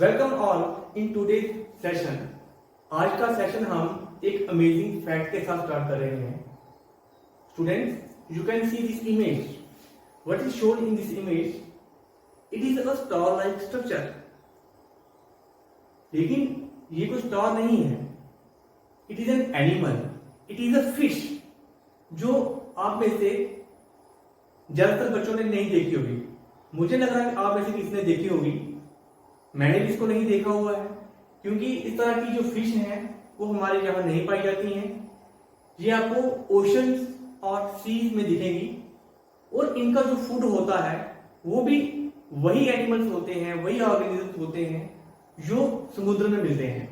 Welcome all in today's session. आज का session हम एक अमेजिंग फैक्ट के साथ स्टार्ट कर रहे हैं। Students, you can see this image. What is shown in this image? It is a star like structure. लेकिन ये कोई स्टार नहीं है, it is an animal, it is a fish, जो आप में से ज्यादातर बच्चों ने नहीं देखी होगी। मुझे लग रहा है आप में से किसी ने देखी होगी, मैंने भी इसको नहीं देखा हुआ है, क्योंकि इस तरह की जो फिश हैं वो हमारे यहाँ नहीं पाई जाती हैं। ये आपको ओशंस और सीज में दिखेंगी, और इनका जो फूड होता है वो भी वही एनिमल्स होते हैं, वही ऑर्गेनिजम्स होते हैं जो समुद्र में मिलते हैं।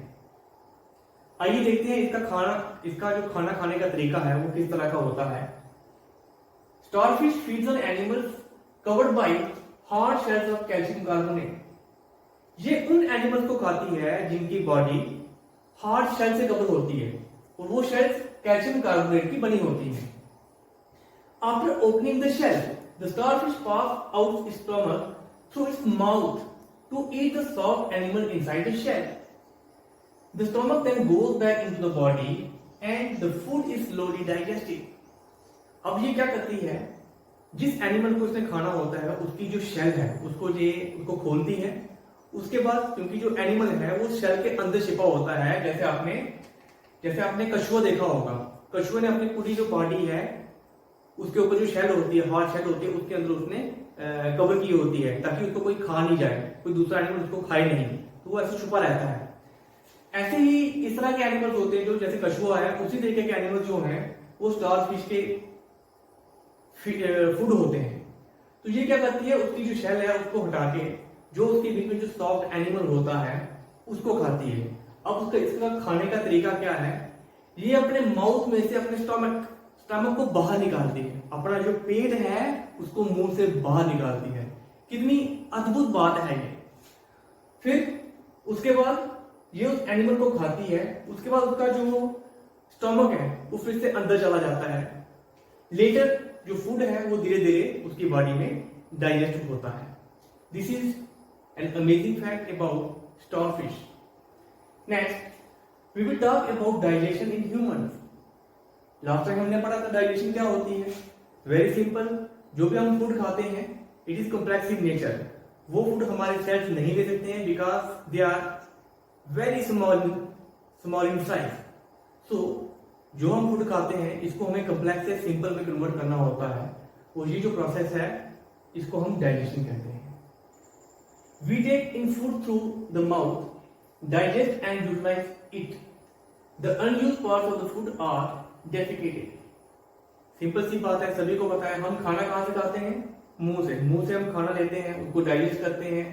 आइए देखते हैं इसका जो खाना खाने का तरीका है वो किस तरह का होता है। Starfish feeds on animals covered by hard shells of calcium carbonate. ये उन एनिमल्स को खाती है जिनकी बॉडी हार्ड शेल से कवर होती है, और वो शेल्स कैल्शियम कार्बोनेट की बनी होती है। After opening the shell, the starfish pass out its stomach through its mouth to eat the soft animal inside the shell. The stomach then goes back into the body and the food is slowly digested. अब ये क्या करती है, जिस animal को इसने खाना होता है उसकी जो शेल है उसको खोलती है। उसके बाद क्योंकि जो एनिमल है वो शेल के अंदर छिपा होता है, जैसे आपने कछुआ देखा होगा। कछुए ने अपनी पूरी जो बॉडी है उसके ऊपर जो शेल होती है, हार्ड शेल होती है, उसके अंदर उसने कवर की होती है ताकि उसको कोई खा नहीं जाए, कोई दूसरा एनिमल उसको खाए नहीं, तो वो ऐसे छुपा रहता है। ऐसे ही इस तरह के एनिमल्स होते हैं जो जैसे कछुआ है, उसी तरीके के एनिमल जो हैं वो स्टार फिश के फूड होते हैं। तो ये क्या करती है, उसकी जो शेल है उसको हटा के जो उसके बीच में जो सॉफ्ट एनिमल होता है उसको खाती है। अब इसका खाने का तरीका क्या है, ये अपने माउथ में से अपने स्टमक को बाहर निकालती है, अपना जो पेट है उसको मुंह से बाहर निकालती है। कितनी अद्भुत बात है ये। फिर उसके बाद ये उस एनिमल को खाती है, उसके बाद उसका जो स्टमक है वो फिर से अंदर चला जाता है। लेटर जो फूड है वो धीरे धीरे उसकी बॉडी में डाइजेस्ट होता है। This is an amazing fact about starfish. Next, we will talk about digestion in humans. Last time हमने पढ़ा था डाइजेशन क्या होती है। वेरी सिंपल, जो भी हम फूड खाते हैं it is complex in nature. वो फूड हमारे सेल्स नहीं ले सकते हैं because they are very small in size. So जो हम फूड खाते हैं इसको हमें कॉम्प्लेक्स से सिंपल में कन्वर्ट करना होता है, और ये जो प्रोसेस है इसको हम डाइजेशन कहते हैं। We take in food through the mouth, digest and utilize it. The unused parts of the food are defecated. Simple सी बात है, सभी को पता है। हम खाना कहाँ से खाते हैं? मुंह से हम खाना लेते हैं, उसको डाइजेस्ट करते हैं,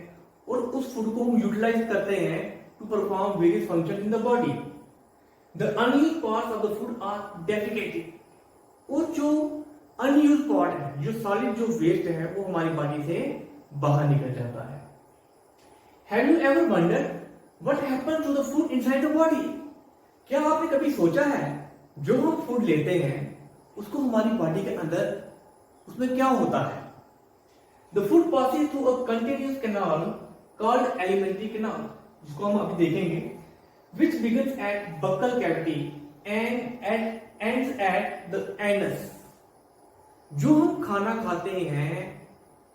और उस फूड को हम यूटिलाइज करते हैं to perform various functions in the body. The unused parts of the food are defecated. और जो अनयूज्ड पार्ट है, जो सॉलिड जो वेस्ट है, वो हमारी बॉडी से बाहर निकल जाता है। Have you ever wondered what happens to the food inside the body? क्या आपने कभी सोचा है जो हम फूड लेते हैं उसको हमारी बॉडी के अंदर उसमें क्या होता है? The food passes through a continuous canal called alimentary canal, जिसको हम अभी देखेंगे, which begins at buccal cavity and ends at the anus. जो हम खाना खाते हैं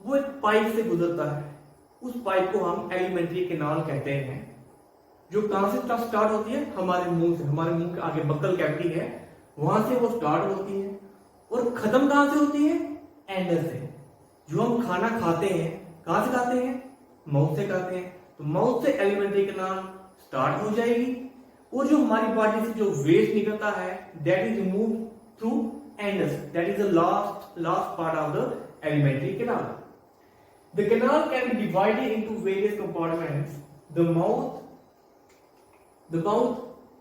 वो एक पाइप से गुजरता है। उस पाइप को हम एलिमेंट्री कैनाल कहते हैं, जो कहां से स्टार्ट होती है? हमारे मुंह से। हमारे मुंह के आगे बक्कल कैविटी है, वहां से वो स्टार्ट होती है, और खत्म कहां से होती है? एंडस से। जो हम खाना खाते हैं कहां से खाते हैं? माउथ से खाते हैं। तो माउथ से एलिमेंट्री कैनाल स्टार्ट हो जाएगी, और जो हमारी बॉडी से जो वेस्ट निकलता है that is remove through Indus, that is the last part of the alimentary canal. The canal can be divided into various compartments: the mouth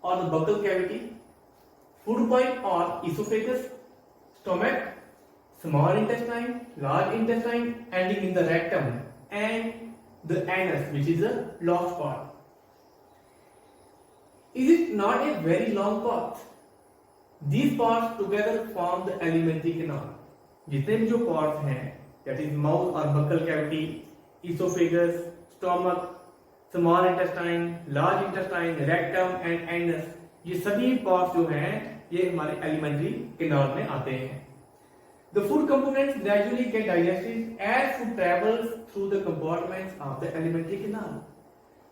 or the buccal cavity, food pipe or esophagus, stomach, small intestine, large intestine ending in the rectum, and the anus, which is the last part. Is it not a very long path? These parts together form the alimentary canal. जितने भी जो parts हैं, that is mouth or buccal cavity, esophagus, stomach, small intestine, large intestine, rectum and Indus, ये सभी parts जो हैं ये हमारे एलिमेंट्री कैनाल में आते हैं। The food components gradually get digested as food travels through the compartments of the alimentary canal.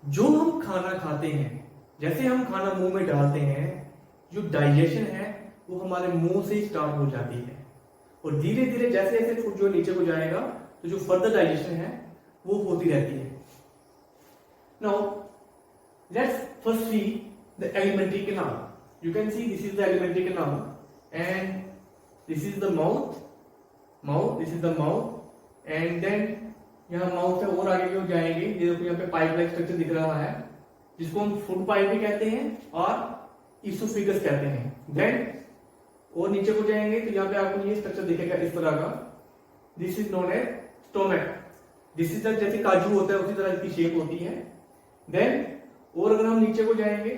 जो हम खाना खाते हैं, जैसे हम खाना मुंह में डालते हैं, जो डाइजेशन है वो हमारे मुंह से स्टार्ट हो जाती है और धीरे धीरे जैसे जैसे फूड जो नीचे को जाएगा तो जो फर्दर डाइजेशन है वो होती रहती है। Now let's first see the alimentary canal. You can see this is the alimentary canal and this is the mouth, this is the mouth and then यहाँ माउथ से और आगे क्यों जाएंगे, ये देखो यहाँ पे पाइप लाइक स्ट्रक्चर दिख रहा है जिसको हम फूड पाइप भी कहते हैं और इसोफेगस कहते हैं। देन और नीचे को जाएंगे तो यहाँ पे आपको ये स्ट्रक्चर दिखेगा इस तरह का, this is known as stomach. This is जैसे काजू होता है उसी तरह की शेप होती है। देन और अगर हम नीचे को जाएंगे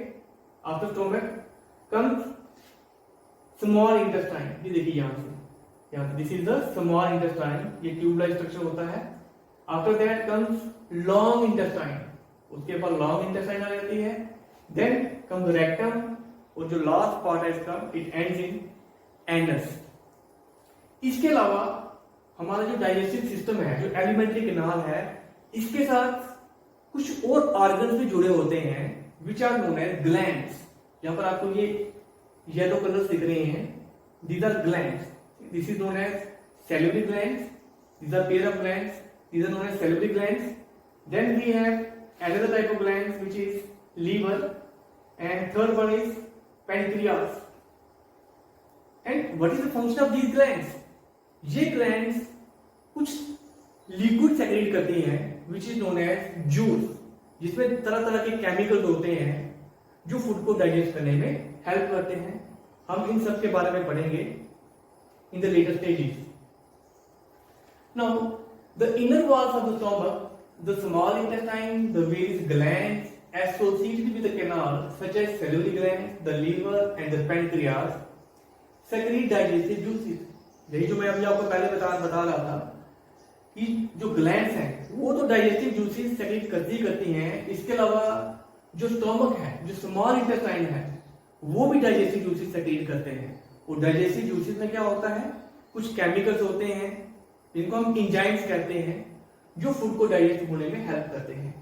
after stomach comes small intestine, ये देखिए यहाँ पे this is the small intestine, ये ट्यूब लाइक स्ट्रक्चर होता है। After that comes long intestine, उसके बाद लॉन्ग इंटेस्टाइन आ जाती है। देन कम्स रेक्टम और जो लास्ट पार्ट है इसका इट एंड्स इन एनस। इसके अलावा हमारा जो डाइजेस्टिव सिस्टम है, जो एलिमेंट्री कैनाल है, इसके साथ कुछ और ऑर्गन्स भी जुड़े होते हैं which are known as glands. यहाँ पर आपको ये येलो कलर्स दिख रहे हैं, these are glands. This is known as salivary glands, these are pair of glands, these are known as salivary glands. Then we have another type of glands which is liver and third one is pancreas. And what is the function of these glands? ये glands कुछ liquid secrete करती हैं which is known as juice, जिसमें तरह तरह के chemicals होते हैं जो फूड को डाइजेस्ट करने में हेल्प करते हैं। हम इन सब के बारे में पढ़ेंगे in the later stages. Now the inner walls of the stomach, the small intestine, the various glands associated with the canal such as salivary glands, the liver and the pancreas secrete digestive juices. यही जो मैं अभी आपको पहले बता रहा था कि जो ग्लैंड्स हैं वो तो डाइजेस्टिव जूसेस सेक्रेट करती हैं। इसके अलावा जो स्टोमक है, जो स्मॉल इंटेस्टाइन है, वो भी डाइजेस्टिव जूसेस सेक्रेट करते हैं। और डाइजेस्टिव जूसेस में क्या होता है, कुछ केमिकल्स होते हैं जिनको हम एंजाइम्स कहते हैं जो फूड को डाइजेस्ट होने में हेल्प करते हैं।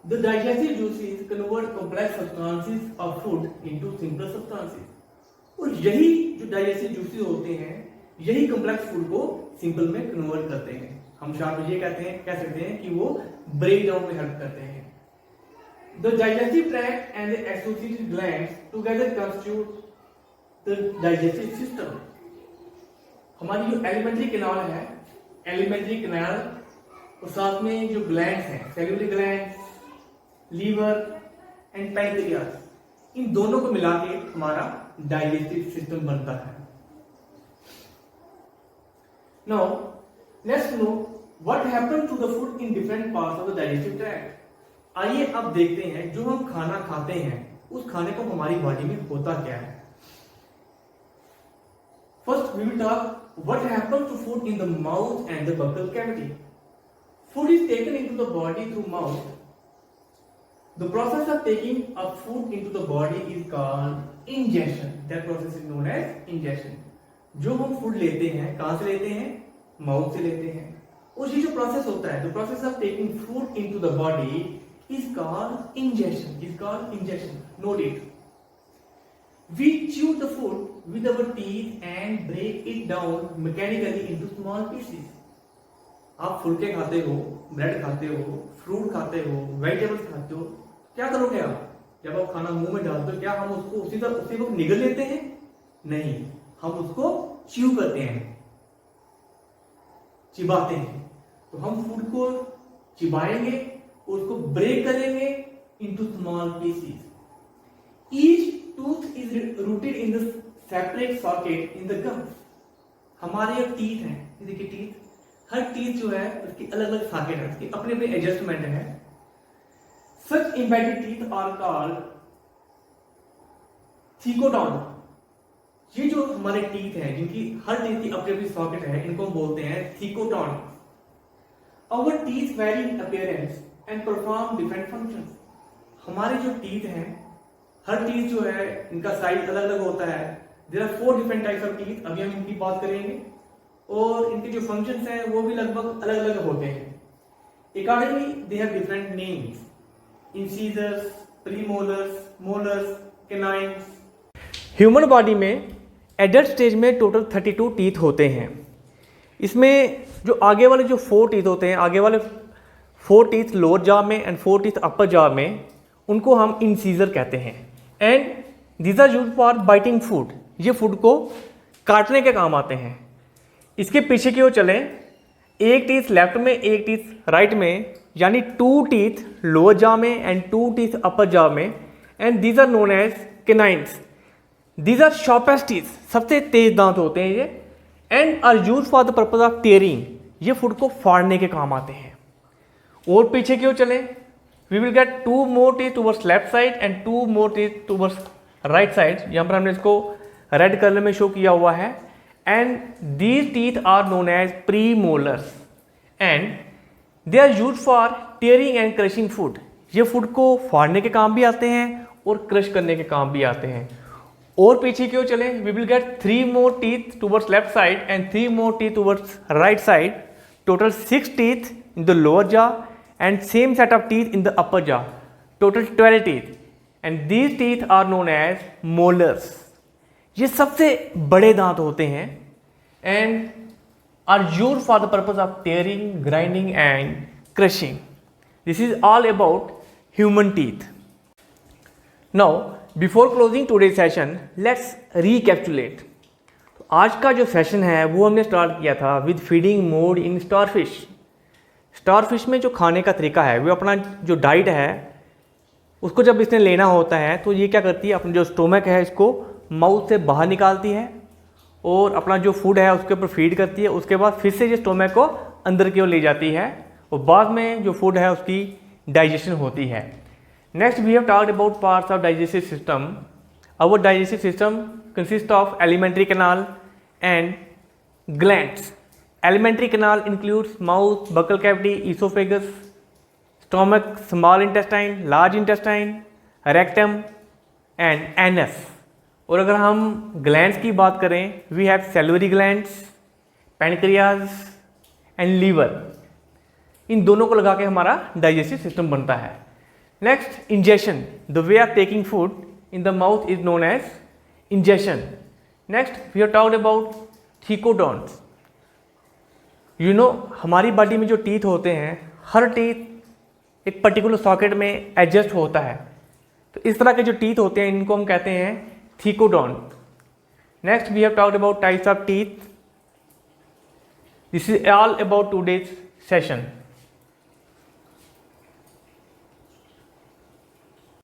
The digestive juices convert complex substances of food into simple substances. और यही जो डाइजेस्टिव जूसेस होते हैं यही कॉम्प्लेक्स फूड को सिंपल में कन्वर्ट करते हैं। हम शार्ट में ये कह सकते हैं कि वो ब्रेक डाउन में हेल्प करते हैं। The digestive tract and the associated glands together constitute the digestive system. हमारी जो एलिमेंट्री कैनाल है, एलिमेंट्री कैनाल और साथ में जो ग्लैंड्स हैं, cellular glands, liver and pancreas, इन दोनों को मिला के हमारा डाइजेस्टिव सिस्टम बनता है। Now let's know what happens to the food in different parts of the digestive tract. आइए अब देखते हैं जो हम खाना खाते हैं उस खाने को हमारी बॉडी में होता क्या है। First we will talk what happens to food in the mouth and the buccal cavity. Food is taken into the body through mouth. The process of taking a food into the body is called ingestion. That process is known as ingestion. जो हम food लेते हैं कहां से लेते हैं, mouth से लेते हैं। और ये जो प्रोसेस होता है, the process of taking food into the body is called ingestion. Is called ingestion. Note it. We chew the food with our teeth and break it down mechanically into small pieces. आप फुलके खाते हो, bread खाते हो, fruit खाते हो, vegetables खाते हो, क्या करोगे आप? जब आप खाना मुंह में डालते हो क्या हम उसको उसी वक्त निगल लेते हैं? नहीं, हम उसको च्यू करते हैं, चिबाते हैं। तो हम फूड को चिबाएंगे और उसको ब्रेक करेंगे into small pieces. Each tooth is rooted in the separate socket in the gums. हमारे ये टीथ हैं, ये देखिए टीथ, हर टीथ जो है उसकी अलग अलग सॉकेट है, उसकी अपने अपने एडजस्टमेंट है। Such embedded teeth are called थिकोडॉन। ये जो हमारे टीथ हैं जिनकी हर टीथ की अपनी अपनी सॉकेट है, इनको हम बोलते हैं थिकोडॉन। Our teeth vary in appearance and perform different functions. हमारे जो टीथ हैं, हर टीथ जो है इनका साइज अलग अलग होता है. There are 4 different types of teeth. अभी हम इनकी बात करेंगे और इनके जो functions हैं वो भी लगभग अलग अलग होते हैं. Accordingly, they have different names: incisors, premolars, molars, canines. Human body में एडल्ट स्टेज में टोटल 32 टीथ होते हैं. इसमें जो आगे वाले जो 4 टीथ होते हैं, आगे वाले 4 टीथ लोअर जॉ में एंड 4 टीथ अपर जॉ में, उनको हम इंसीजर कहते हैं. And these are use for biting food. ये फूड को काटने के काम आते हैं. इसके पीछे की ओर चलें, एक टीथ लेफ्ट में, एक टीथ राइट में, यानी 2 टीथ लोअर जॉ में एंड 2 टीथ अपर जॉ में. And these are known as canines. These are sharpest teeth, सबसे तेज दांत होते हैं ये. And are use for the purpose of tearing. ये फूड को फाड़ने के काम आते हैं. और पीछे क्यों चले, we will get 2 more teeth towards left side and 2 more teeth towards right side. यहाँ पर हमने इसको रेड कलर में शो किया हुआ है. And these teeth are known as premolars and they are use for tearing and crushing food. ये food को फाड़ने के काम भी आते हैं और क्रश करने के काम भी आते हैं. और पीछे क्यों चले, we will get 3 more teeth towards left side and 3 more teeth towards right side. Total 6 teeth in the lower jaw and same set of teeth in the upper jaw. Total 12 teeth. And these teeth are known as molars. ये सबसे बड़े दांत होते हैं and are used for the purpose of tearing, grinding and crushing. This is all about human teeth. Now, before closing today's session, let's recapitulate. तो आज का जो सेशन है वो हमने स्टार्ट किया था with feeding mode in starfish. Starfish में जो खाने का तरीका है, वो अपना जो डाइट है उसको जब इसने लेना होता है तो ये क्या करती है, अपना जो स्टोमक है इसको माउथ से बाहर निकालती है और अपना जो फूड है उसके ऊपर फीड करती है. उसके बाद फिर से ये स्टोमक को अंदर की ओर ले जाती है और बाद में जो फूड है उसकी डाइजेशन होती है. Next we have talked about parts of digestive system. Our digestive system consist of alimentary canal and glands. Alimentary canal includes mouth, buccal cavity, esophagus, stomach, small intestine, large intestine, rectum and anus. और अगर हम glands की बात करें, we have salivary glands, pancreas and liver. इन दोनों को लगा के हमारा digestive system बनता है. Next, ingestion. The way of taking food in the mouth is known as ingestion. Next, we have talked about thecodonts. हमारी बॉडी में जो टीथ होते हैं, हर टीथ एक पर्टिकुलर सॉकेट में एडजस्ट होता है. तो इस तरह के जो टीथ होते हैं इनको हम कहते हैं thecodont. Next we have talked about types of teeth. This is all about today's session.